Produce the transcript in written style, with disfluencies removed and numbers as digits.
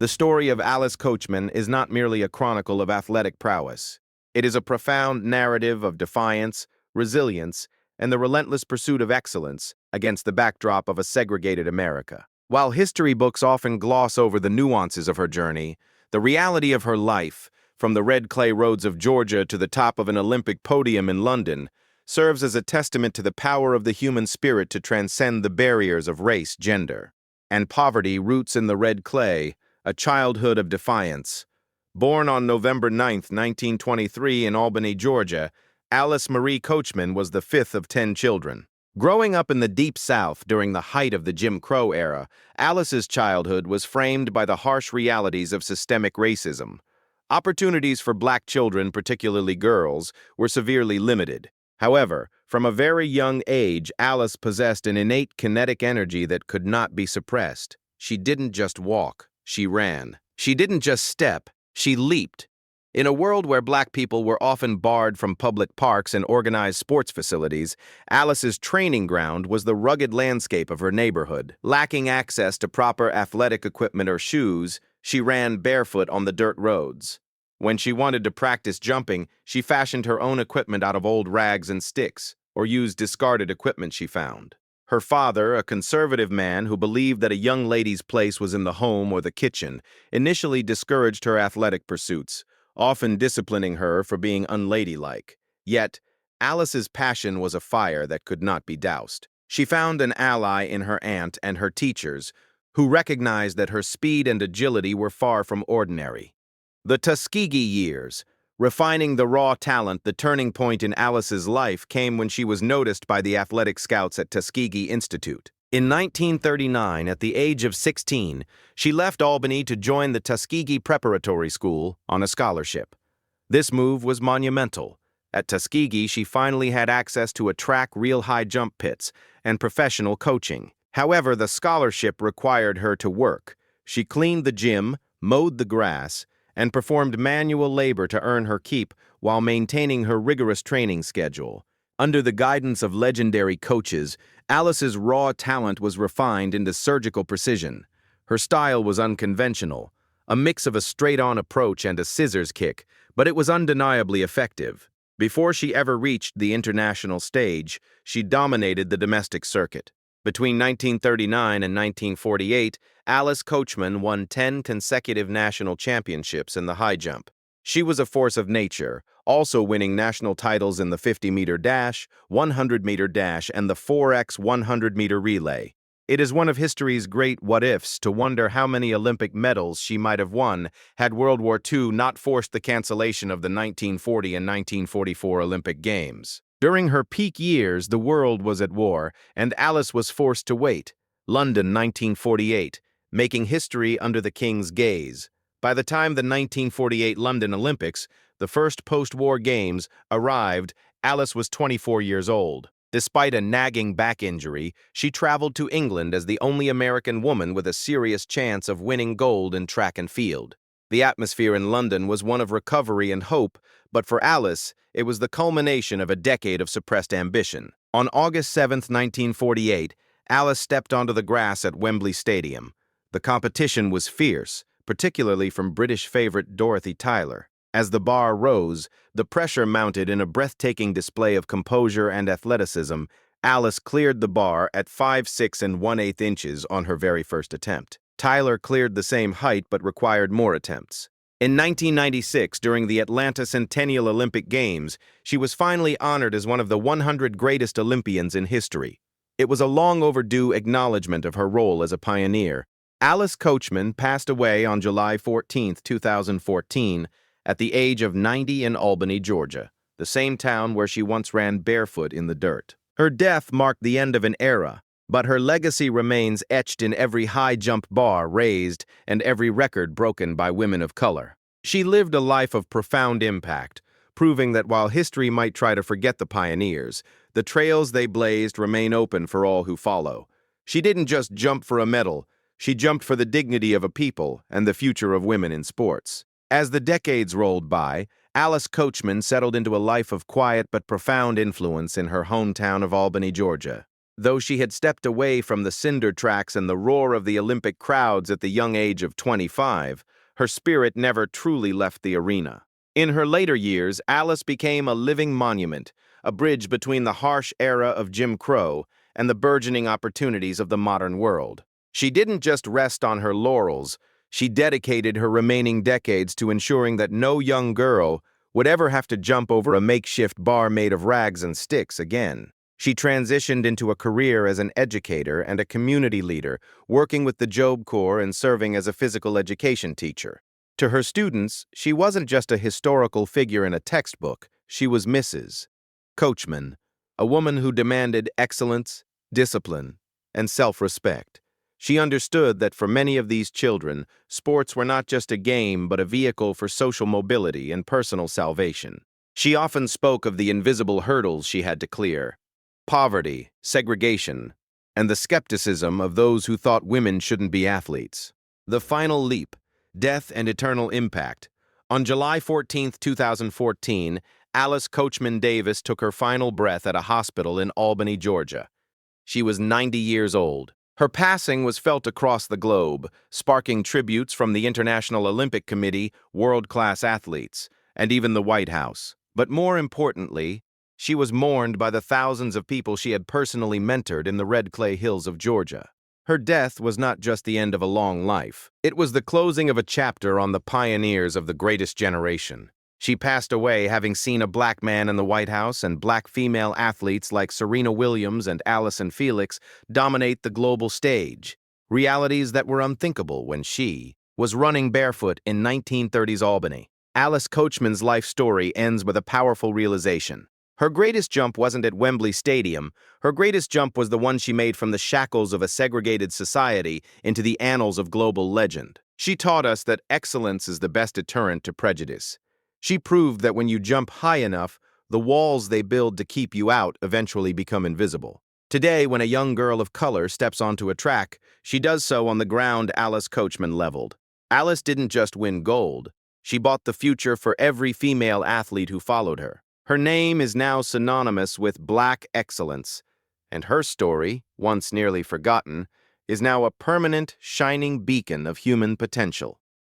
The story of Alice Coachman is not merely a chronicle of athletic prowess. It is a profound narrative of defiance, resilience, and the relentless pursuit of excellence against the backdrop of a segregated America. While history books often gloss over the nuances of her journey, the reality of her life, from the red clay roads of Georgia to the top of an Olympic podium in London, serves as a testament to the power of the human spirit to transcend the barriers of race, gender, and poverty. Roots in the red clay, a childhood of defiance. Born on November 9, 1923 in Albany, Georgia, Alice Marie Coachman was the fifth of 10 children. Growing up in the Deep South during the height of the Jim Crow era, Alice's childhood was framed by the harsh realities of systemic racism. Opportunities for black children, particularly girls, were severely limited. However, from a very young age, Alice possessed an innate kinetic energy that could not be suppressed. She didn't just walk, she ran. She didn't just step, she leaped. In a world where black people were often barred from public parks and organized sports facilities, Alice's training ground was the rugged landscape of her neighborhood. Lacking access to proper athletic equipment or shoes, she ran barefoot on the dirt roads. When she wanted to practice jumping, she fashioned her own equipment out of old rags and sticks, or used discarded equipment she found. Her father, a conservative man who believed that a young lady's place was in the home or the kitchen, initially discouraged her athletic pursuits, often disciplining her for being unladylike. Yet, Alice's passion was a fire that could not be doused. She found an ally in her aunt and her teachers, who recognized that her speed and agility were far from ordinary. The Tuskegee years, refining the raw talent. The turning point in Alice's life came when she was noticed by the athletic scouts at Tuskegee Institute. In 1939, at the age of 16, she left Albany to join the Tuskegee Preparatory School on a scholarship. This move was monumental. At Tuskegee, she finally had access to a track, real high jump pits, and professional coaching. However, the scholarship required her to work. She cleaned the gym, mowed the grass, and performed manual labor to earn her keep while maintaining her rigorous training schedule. Under the guidance of legendary coaches, Alice's raw talent was refined into surgical precision. Her style was unconventional, a mix of a straight-on approach and a scissors kick, but it was undeniably effective. Before she ever reached the international stage, she dominated the domestic circuit. Between 1939 and 1948, Alice Coachman won 10 consecutive national championships in the high jump. She was a force of nature, also winning national titles in the 50-meter dash, 100-meter dash, and the 4x 100-meter relay. It is one of history's great what-ifs to wonder how many Olympic medals she might have won had World War II not forced the cancellation of the 1940 and 1944 Olympic Games. During her peak years, the world was at war, and Alice was forced to wait. London, 1948, making history under the King's gaze. By the time the 1948 London Olympics, the first post-war games, arrived, Alice was 24 years old. Despite a nagging back injury, she traveled to England as the only American woman with a serious chance of winning gold in track and field. The atmosphere in London was one of recovery and hope, but for Alice, it was the culmination of a decade of suppressed ambition. On August 7, 1948, Alice stepped onto the grass at Wembley Stadium. The competition was fierce, particularly from British favorite Dorothy Tyler. As the bar rose, the pressure mounted in a breathtaking display of composure and athleticism. Alice cleared the bar at 5'6" and 1/8 inches on her very first attempt. Tyler cleared the same height but required more attempts. In 1996, during the Atlanta Centennial Olympic Games, she was finally honored as one of the 100 greatest Olympians in history. It was a long overdue acknowledgement of her role as a pioneer. Alice Coachman passed away on July 14, 2014, at the age of 90 in Albany, Georgia, the same town where she once ran barefoot in the dirt. Her death marked the end of an era, but her legacy remains etched in every high jump bar raised and every record broken by women of color. She lived a life of profound impact, proving that while history might try to forget the pioneers, the trails they blazed remain open for all who follow. She didn't just jump for a medal, she jumped for the dignity of a people and the future of women in sports. As the decades rolled by, Alice Coachman settled into a life of quiet but profound influence in her hometown of Albany, Georgia. Though she had stepped away from the cinder tracks and the roar of the Olympic crowds at the young age of 25, her spirit never truly left the arena. In her later years, Alice became a living monument, a bridge between the harsh era of Jim Crow and the burgeoning opportunities of the modern world. She didn't just rest on her laurels, she dedicated her remaining decades to ensuring that no young girl would ever have to jump over a makeshift bar made of rags and sticks again. She transitioned into a career as an educator and a community leader, working with the Job Corps and serving as a physical education teacher. To her students, she wasn't just a historical figure in a textbook, she was Mrs. Coachman, a woman who demanded excellence, discipline, and self-respect. She understood that for many of these children, sports were not just a game but a vehicle for social mobility and personal salvation. She often spoke of the invisible hurdles she had to clear: poverty, segregation, and the skepticism of those who thought women shouldn't be athletes. The final leap, death and eternal impact. On July 14, 2014, Alice Coachman Davis took her final breath at a hospital in Albany, Georgia. She was 90 years old. Her passing was felt across the globe, sparking tributes from the International Olympic Committee, world-class athletes, and even the White House. But more importantly, she was mourned by the thousands of people she had personally mentored in the red clay hills of Georgia. Her death was not just the end of a long life. It was the closing of a chapter on the pioneers of the greatest generation. She passed away having seen a black man in the White House and black female athletes like Serena Williams and Allison Felix dominate the global stage, realities that were unthinkable when she was running barefoot in 1930s Albany. Alice Coachman's life story ends with a powerful realization. Her greatest jump wasn't at Wembley Stadium. Her greatest jump was the one she made from the shackles of a segregated society into the annals of global legend. She taught us that excellence is the best deterrent to prejudice. She proved that when you jump high enough, the walls they build to keep you out eventually become invisible. Today, when a young girl of color steps onto a track, she does so on the ground Alice Coachman leveled. Alice didn't just win gold. She bought the future for every female athlete who followed her. Her name is now synonymous with black excellence, and her story, once nearly forgotten, is now a permanent, shining beacon of human potential.